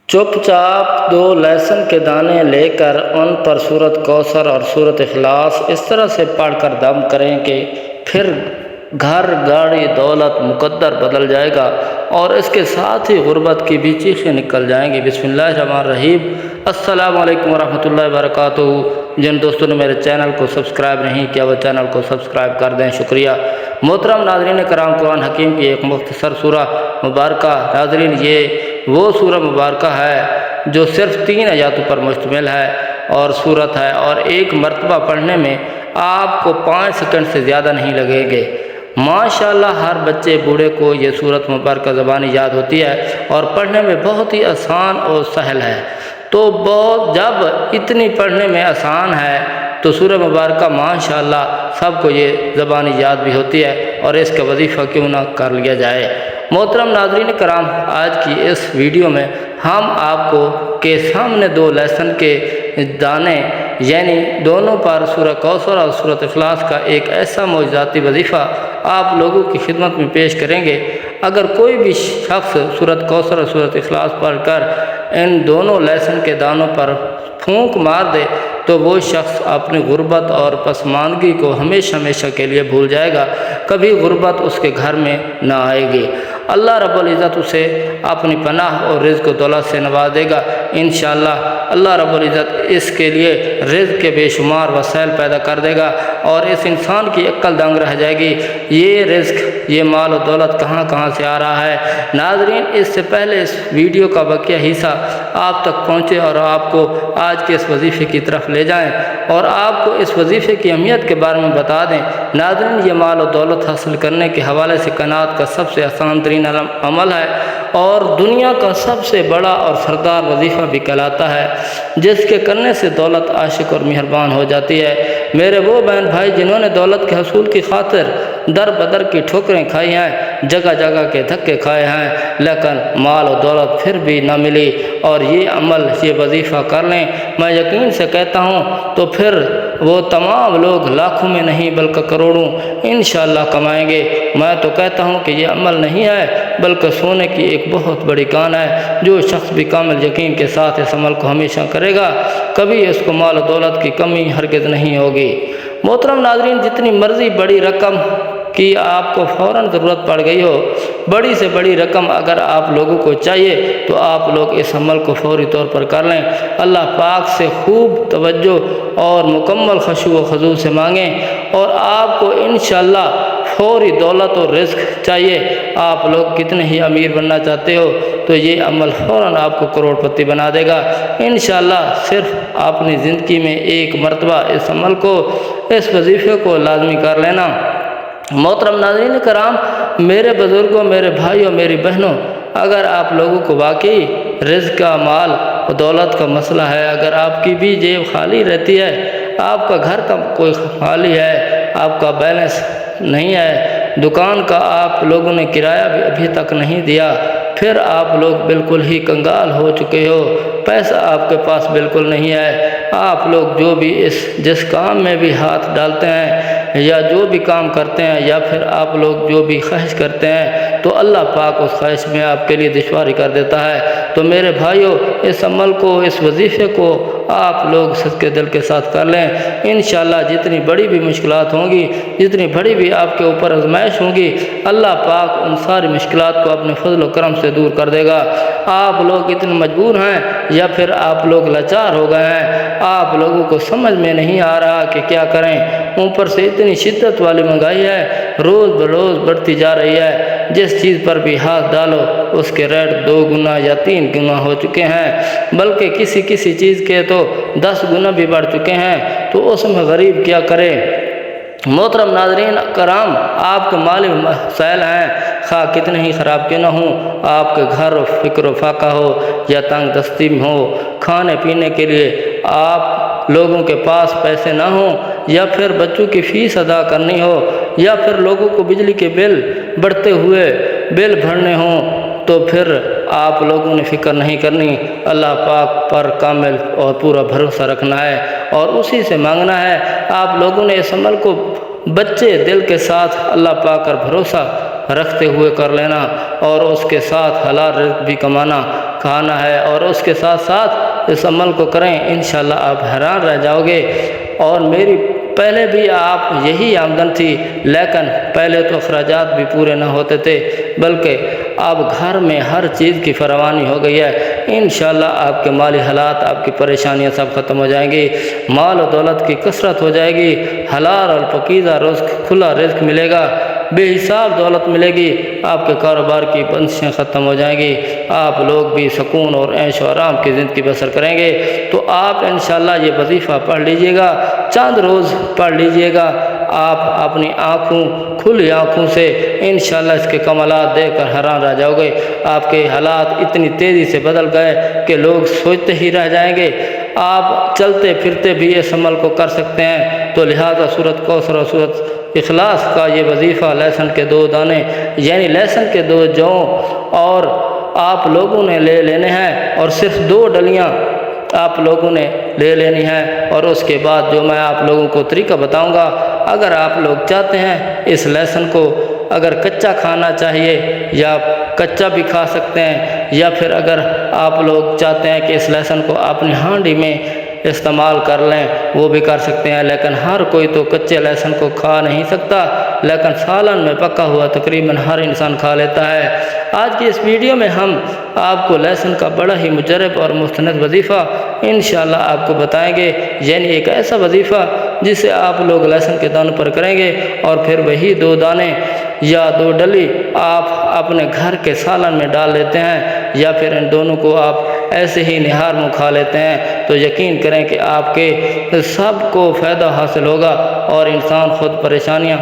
چپ چاپ 2 لہسن کے دانے لے کر ان پر سورۃ کوثر اور سورۃ اخلاص اس طرح سے پڑھ کر دم کریں کہ پھر گھر گاڑی دولت مقدر بدل جائے گا اور اس کے ساتھ ہی غربت کی بھی چیخیں نکل جائیں گی۔ بسم اللہ الرحمن الرحیم۔ السلام علیکم ورحمۃ اللہ وبرکاتہ۔ جن دوستوں نے میرے چینل کو سبسکرائب نہیں کیا وہ چینل کو سبسکرائب کر دیں، شکریہ۔ محترم ناظرین کرام، قرآن حکیم کی ایک مختصر سورہ مبارکہ، ناظرین یہ وہ سورہ مبارکہ ہے جو صرف 3 آیاتوں پر مشتمل ہے اور سورت ہے، اور ایک مرتبہ پڑھنے میں آپ کو 5 سیکنڈ سے زیادہ نہیں لگیں گے۔ ماشاءاللہ ہر بچے بوڑھے کو یہ سورت مبارکہ زبانی یاد ہوتی ہے اور پڑھنے میں بہت ہی آسان اور سہل ہے۔ تو جب اتنی پڑھنے میں آسان ہے تو سورہ مبارکہ ماشاءاللہ سب کو یہ زبانی یاد بھی ہوتی ہے، اور اس کا وظیفہ کیوں نہ کر لیا جائے۔ محترم ناظرین کرام، آج کی اس ویڈیو میں ہم آپ کو کے سامنے 2 لہسن کے دانے یعنی دونوں پر سورہ کوثر اور سورۃ اخلاص کا ایک ایسا معجزاتی وظیفہ آپ لوگوں کی خدمت میں پیش کریں گے۔ اگر کوئی بھی شخص سورۃ کوثر اور سورۃ اخلاص پڑھ کر ان دونوں لہسن کے دانوں پر پھونک مار دے تو وہ شخص اپنی غربت اور پسماندگی کو ہمیشہ ہمیشہ کے لیے بھول جائے گا، کبھی غربت اس کے گھر میں نہ آئے گی۔ اللہ رب العزت اسے اپنی پناہ اور رزق و دولت سے نوازے گا انشاءاللہ۔ اللہ رب العزت اس کے لیے رزق کے بے شمار وسائل پیدا کر دے گا اور اس انسان کی عقل دنگ رہ جائے گی، یہ رزق، یہ مال و دولت کہاں سے آ رہا ہے۔ ناظرین، اس سے پہلے اس ویڈیو کا بقیہ حصہ آپ تک پہنچے اور آپ کو آج کے اس وظیفے کی طرف لے جائیں اور آپ کو اس وظیفے کی اہمیت کے بارے میں بتا دیں۔ ناظرین، یہ مال و دولت حاصل کرنے کے حوالے سے کائنات کا سب سے آسان ترین عمل ہے اور دنیا کا سب سے بڑا اور سردار وظیفہ بھی کہلاتا ہے، جس کے کرنے سے دولت عاشق اور مہربان ہو جاتی ہے۔ میرے وہ بہن بھائی جنہوں نے دولت کے حصول کی خاطر در بدر کی ٹھوکریں کھائی ہیں، جگہ جگہ کے دھکے کھائے ہیں، لیکن مال و دولت پھر بھی نہ ملی اور یہ عمل، یہ وظیفہ کر لیں، میں یقین سے کہتا ہوں تو پھر وہ تمام لوگ لاکھوں میں نہیں بلکہ کروڑوں انشاءاللہ کمائیں گے۔ میں تو کہتا ہوں کہ یہ عمل نہیں ہے بلکہ سونے کی ایک بہت بڑی کان ہے۔ جو شخص بھی کامل یقین کے ساتھ اس عمل کو ہمیشہ کرے گا، کبھی اس کو مال و دولت کی کمی ہرگز نہیں ہوگی۔ محترم ناظرین، جتنی مرضی بڑی رقم کی آپ کو فوراً ضرورت پڑ گئی ہو، بڑی سے بڑی رقم اگر آپ لوگوں کو چاہیے تو آپ لوگ اس عمل کو فوری طور پر کر لیں۔ اللہ پاک سے خوب توجہ اور مکمل خشوع و خضوع سے مانگیں اور آپ کو انشاءاللہ فوری دولت و رزق چاہیے۔ آپ لوگ کتنے ہی امیر بننا چاہتے ہو تو یہ عمل فوراً آپ کو کروڑ پتی بنا دے گا انشاءاللہ۔ صرف اپنی زندگی میں ایک مرتبہ اس عمل کو، اس وظیفے کو لازمی کر لینا۔ محترم ناظرین کرام، میرے بزرگوں، میرے بھائیوں، میری بہنوں، اگر آپ لوگوں کو واقعی رزق کا، مال و دولت کا مسئلہ ہے، اگر آپ کی بھی جیب خالی رہتی ہے، آپ کا گھر کا کوئی خالی ہے، آپ کا بیلنس نہیں ہے، دکان کا آپ لوگوں نے کرایہ بھی ابھی تک نہیں دیا، پھر آپ لوگ بالکل ہی کنگال ہو چکے ہو، پیسہ آپ کے پاس بالکل نہیں ہے، آپ لوگ جو بھی جس کام میں بھی ہاتھ ڈالتے ہیں یا جو بھی کام کرتے ہیں یا پھر آپ لوگ جو بھی خواہش کرتے ہیں تو اللہ پاک اس خواہش میں آپ کے لیے دشواری کر دیتا ہے۔ تو میرے بھائیوں، اس عمل کو، اس وظیفے کو آپ لوگ صدقے دل کے ساتھ کر لیں انشاءاللہ۔ جتنی بڑی بھی مشکلات ہوں گی، جتنی بڑی بھی آپ کے اوپر آزمائش ہوں گی، اللہ پاک ان ساری مشکلات کو اپنے فضل و کرم سے دور کر دے گا۔ آپ لوگ اتنے مجبور ہیں یا پھر آپ لوگ لاچار ہو گئے ہیں، آپ لوگوں کو سمجھ میں نہیں آ رہا کہ کیا کریں، اوپر سے اتنی شدت والی مہنگائی ہے، روز بروز بڑھتی جا رہی ہے، جس چیز پر بھی ہاتھ ڈالو اس کے ریٹ 2 گنا یا 3 گنا ہو چکے ہیں، بلکہ کسی چیز کے تو 10 گنا بھی بڑھ چکے ہیں، تو اس میں غریب کیا کرے۔ محترم ناظرین کرام، آپ کے مالی مسائل ہیں، خواہ کتنے ہی خراب کیوں نہ ہوں، آپ کے گھر فکر و فاقہ ہو یا تنگ دستی میں ہو، کھانے پینے کے لیے آپ لوگوں کے پاس پیسے نہ ہوں، یا پھر بچوں کی فیس ادا کرنی ہو، یا پھر لوگوں کو بجلی کے بل بڑھتے ہوئے بل بھرنے ہوں، تو پھر آپ لوگوں نے فکر نہیں کرنی، اللہ پاک پر کامل اور پورا بھروسہ رکھنا ہے اور اسی سے مانگنا ہے۔ آپ لوگوں نے اس عمل کو بچے دل کے ساتھ اللہ پاک پر بھروسہ رکھتے ہوئے کر لینا، اور اس کے ساتھ حلال رزق بھی کھانا ہے، اور اس کے ساتھ ساتھ اس عمل کو کریں، انشاءاللہ آپ حیران رہ جاؤ گے۔ اور میری پہلے بھی آپ یہی آمدن تھی، لیکن پہلے تو اخراجات بھی پورے نہ ہوتے تھے، بلکہ اب گھر میں ہر چیز کی فراوانی ہو گئی ہے۔ انشاءاللہ آپ کے مالی حالات، آپ کی پریشانیاں سب ختم ہو جائیں گی، مال و دولت کی کثرت ہو جائے گی، حلال اور پاکیزہ رزق، کھلا رزق ملے گا، بے حساب دولت ملے گی، آپ کے کاروبار کی بندشیں ختم ہو جائیں گی، آپ لوگ بھی سکون اور عیش و آرام کی زندگی بسر کریں گے۔ تو آپ انشاءاللہ یہ وظیفہ پڑھ لیجئے گا، چند روز پڑھ لیجئے گا، آپ اپنی کھلی آنکھوں سے انشاءاللہ اس کے کمالات دیکھ کر حیران رہ جاؤ گے۔ آپ کے حالات اتنی تیزی سے بدل گئے کہ لوگ سوچتے ہی رہ جائیں گے۔ آپ چلتے پھرتے بھی اس عمل کو کر سکتے ہیں، تو لہذا سورۃ کوثر اور سورۃ اخلاص کا یہ وظیفہ لہسن کے 2 دانے، یعنی لہسن کے 2 جو، اور آپ لوگوں نے لے لینے ہیں، اور صرف 2 ڈلیاں آپ لوگوں نے لے لینی ہے۔ اور اس کے بعد جو میں آپ لوگوں کو طریقہ بتاؤں گا، اگر آپ لوگ چاہتے ہیں اس لہسن کو اگر کچا کھانا چاہیے یا کچا بھی کھا سکتے ہیں، یا پھر اگر آپ لوگ چاہتے ہیں کہ اس لہسن کو اپنی ہانڈی میں استعمال کر لیں، وہ بھی کر سکتے ہیں، لیکن ہر کوئی تو کچے لہسن کو کھا نہیں سکتا، لیکن سالن میں پکا ہوا تقریباً ہر انسان کھا لیتا ہے۔ آج کی اس ویڈیو میں ہم آپ کو لہسن کا بڑا ہی مجرب اور مستند وظیفہ انشاءاللہ آپ کو بتائیں گے، یعنی ایک ایسا وظیفہ جسے آپ لوگ لہسن کے دانوں پر کریں گے، اور پھر وہی 2 دانے یا 2 ڈلی آپ اپنے گھر کے سالن میں ڈال لیتے ہیں، یا پھر ان دونوں کو آپ ایسے ہی نہار منہ کھا لیتے ہیں، تو یقین کریں کہ آپ کے سب کو فائدہ حاصل ہوگا، اور انسان خود پریشانیاں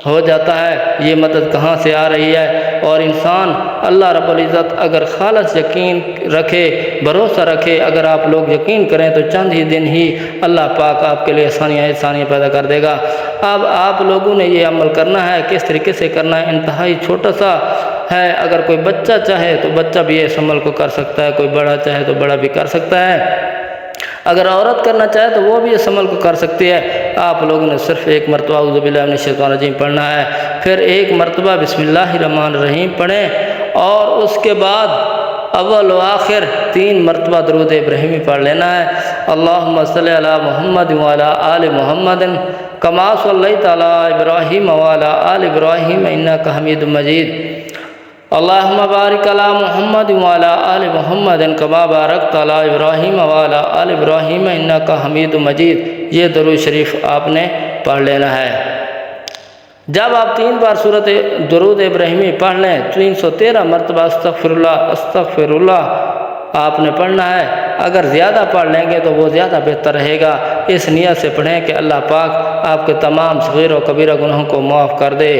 ہو جاتا ہے یہ مدد کہاں سے آ رہی ہے، اور انسان اللہ رب العزت اگر خالص یقین رکھے، بھروسہ رکھے، اگر آپ لوگ یقین کریں تو چند ہی دن ہی اللہ پاک آپ کے لیے آسانیاں پیدا کر دے گا۔ اب آپ لوگوں نے یہ عمل کرنا ہے، کس طریقے سے کرنا ہے، انتہائی چھوٹا سا ہے، اگر کوئی بچہ چاہے تو بچہ بھی اس عمل کو کر سکتا ہے، کوئی بڑا چاہے تو بڑا بھی کر سکتا ہے، اگر عورت کرنا چاہے تو وہ بھی اس عمل کو کر سکتی ہے۔ آپ لوگوں نے صرف 1 مرتبہ اعوذ باللہ من الشیطان الرجیم پڑھنا ہے، پھر 1 مرتبہ بسم اللہ الرحمن الرحیم پڑھیں، اور اس کے بعد اول و آخر 3 مرتبہ درود ابراہیمی پڑھ لینا ہے۔ اللہم صلی علی محمد وعلی آل محمد کما صلیت علی ابراہیم وعلی آل ابراہیم انک حمید مجید، اللہم بارک علی محمد وعلی آل محمد کما بارکت علی ابراہیم وعلی آل ابراہیم انک حمید مجید، یہ درود شریف آپ نے پڑھ لینا ہے۔ جب آپ 3 بار سورۃ درود ابراہیمی پڑھ لیں، 313 مرتبہ استغفر اللہ آپ نے پڑھنا ہے، اگر زیادہ پڑھ لیں گے تو وہ زیادہ بہتر رہے گا۔ اس نیت سے پڑھیں کہ اللہ پاک آپ کے تمام صغیر و کبیرہ گناہوں کو معاف کر دے۔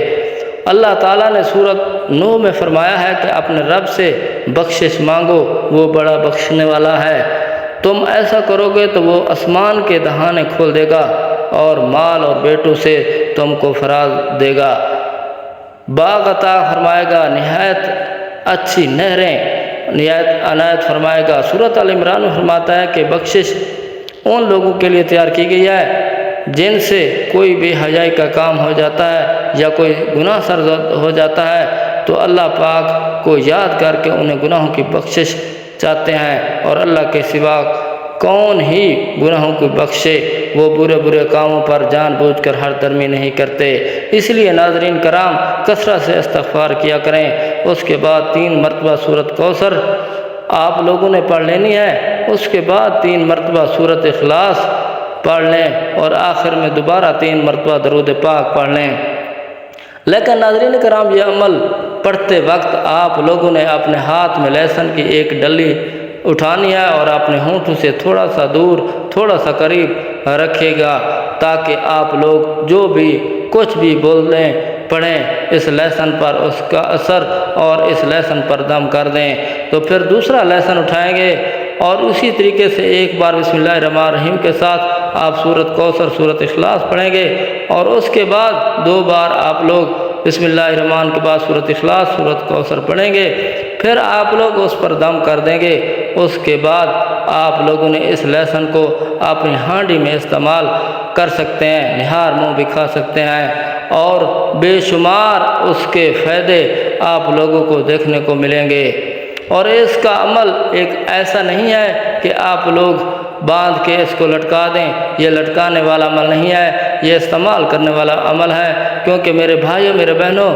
اللہ تعالیٰ نے سورۃ نوح میں فرمایا ہے کہ اپنے رب سے بخشش مانگو، وہ بڑا بخشنے والا ہے، تم ایسا کرو گے تو وہ آسمان کے دہانے کھول دے گا، اور مال اور بیٹوں سے تم کو فراز دے گا، باغ عطا فرمائے گا، نہایت اچھی نہریں نہایت عنایت فرمائے گا۔ سورۃ ال عمران میں فرماتا ہے کہ بخشش ان لوگوں کے لیے تیار کی گئی ہے جن سے کوئی بے حیائی کا کام ہو جاتا ہے یا کوئی گناہ سرزد ہو جاتا ہے، تو اللہ پاک کو یاد کر کے انہیں گناہوں کی بخشش چاہتے ہیں، اور اللہ کے سوا کون ہی گناہوں کو بخشے، وہ برے کاموں پر جان بوجھ کر ہر درمی نہیں کرتے۔ اس لیے ناظرین کرام کثرت سے استغفار کیا کریں۔ اس کے بعد 3 مرتبہ سورۃ کوثر آپ لوگوں نے پڑھ لینی ہے، اس کے بعد 3 مرتبہ سورۃ اخلاص پڑھ لیں، اور آخر میں دوبارہ 3 مرتبہ درود پاک پڑھ لیں۔ لیکن ناظرین کرام یہ عمل پڑھتے وقت آپ لوگوں نے اپنے ہاتھ میں لہسن کی 1 ڈلی اٹھانی ہے، اور اپنے ہونٹوں سے تھوڑا سا دور تھوڑا سا قریب رکھے گا، تاکہ آپ لوگ جو بھی کچھ بھی بولیں پڑھیں اس لہسن پر اس کا اثر اور اس لہسن پر دم کر دیں۔ تو پھر دوسرا لہسن اٹھائیں گے، اور اسی طریقے سے 1 بار بسم اللہ الرحمن الرحیم کے ساتھ آپ سورۃ کوثر سورۃ اخلاص پڑھیں گے، اور اس کے بعد 2 بار آپ لوگ بسم اللہ الرحمن کے بعد سورۃ اخلاص سورۃ کوثر پڑھیں گے، پھر آپ لوگ اس پر دم کر دیں گے۔ اس کے بعد آپ لوگوں نے اس لہسن کو اپنی ہانڈی میں استعمال کر سکتے ہیں، نہار منہ بھی کھا سکتے ہیں، اور بے شمار اس کے فائدے آپ لوگوں کو دیکھنے کو ملیں گے۔ اور اس کا عمل ایک ایسا نہیں ہے کہ آپ لوگ باندھ کے اس کو لٹکا دیں، یہ لٹکانے والا عمل نہیں ہے، یہ استعمال کرنے والا عمل ہے، کیونکہ میرے بھائیوں میرے بہنوں،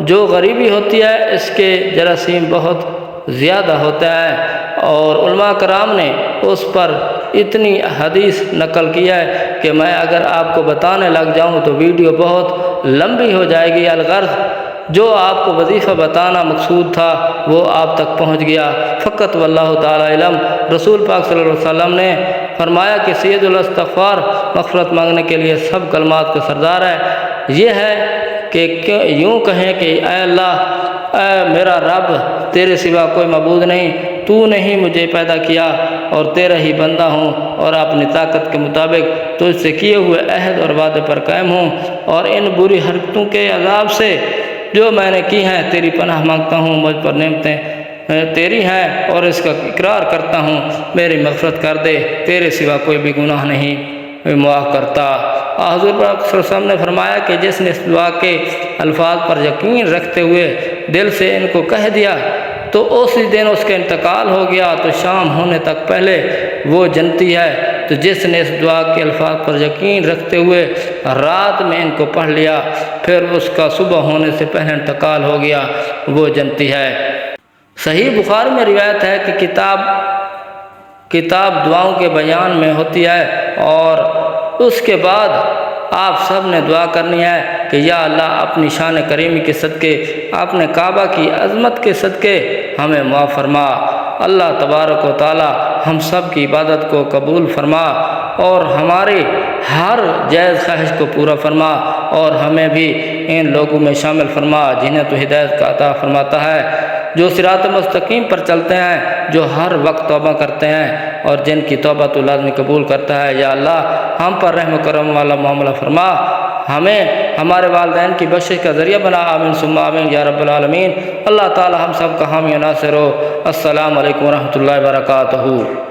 جو غریبی ہوتی ہے اس کے جراثیم بہت زیادہ ہوتا ہے، اور علماء کرام نے اس پر اتنی حدیث نقل کی ہے کہ میں اگر آپ کو بتانے لگ جاؤں تو ویڈیو بہت لمبی ہو جائے گی۔ الغرض جو آپ کو وظیفہ بتانا مقصود تھا وہ آپ تک پہنچ گیا۔ فقط واللہ تعالی علم۔ رسول پاک صلی اللہ علیہ وسلم نے فرمایا کہ سید الاستغفار مغفرت مانگنے کے لیے سب کلمات کا سردار ہے۔ یہ ہے کہ یوں کہیں کہ اے اللہ، اے میرا رب، تیرے سوا کوئی معبود نہیں، تو نے ہی مجھے پیدا کیا اور تیرا ہی بندہ ہوں، اور اپنی طاقت کے مطابق تجھ سے کیے ہوئے عہد اور وعدے پر قائم ہوں، اور ان بری حرکتوں کے عذاب سے جو میں نے کی ہیں تیری پناہ مانگتا ہوں۔ مجھ پر نعمتیں تیری ہیں اور اس کا اقرار کرتا ہوں، میری مغفرت کر دے، تیرے سوا کوئی بھی گناہ نہیں معاف کرتا۔ حضور پاک صلی اللہ علیہ وسلم نے فرمایا کہ جس نے اس دعا کے الفاظ پر یقین رکھتے ہوئے دل سے ان کو کہہ دیا تو اسی دن اس کا انتقال ہو گیا، تو شام ہونے تک پہلے وہ جنتی ہے۔ تو جس نے اس دعا کے الفاظ پر یقین رکھتے ہوئے رات میں ان کو پڑھ لیا، پھر اس کا صبح ہونے سے پہلے انتقال ہو گیا، وہ جنتی ہے۔ صحیح بخاری میں روایت ہے کہ کتاب دعاؤں کے بیان میں ہوتی ہے، اور اس کے بعد آپ سب نے دعا کرنی ہے کہ یا اللہ اپنی شان کریمی کے صدقے، اپنے کعبہ کی عظمت کے صدقے ہمیں معاف فرما۔ اللہ تبارک و تعالی ہم سب کی عبادت کو قبول فرما، اور ہماری ہر جائز خواہش کو پورا فرما، اور ہمیں بھی ان لوگوں میں شامل فرما جنہیں تو ہدایت کا عطا فرماتا ہے، جو صراط مستقیم پر چلتے ہیں، جو ہر وقت توبہ کرتے ہیں، اور جن کی توبہ تو لازمی قبول کرتا ہے۔ یا اللہ ہم پر رحم و کرم والا معاملہ فرما، ہمیں ہمارے والدین کی بخشش کا ذریعہ بنا، آمین ثم آمین یا رب العالمین۔ اللہ تعالی ہم سب کا حامی و ناصر ہو۔ السلام علیکم ورحمۃ اللہ وبرکاتہ۔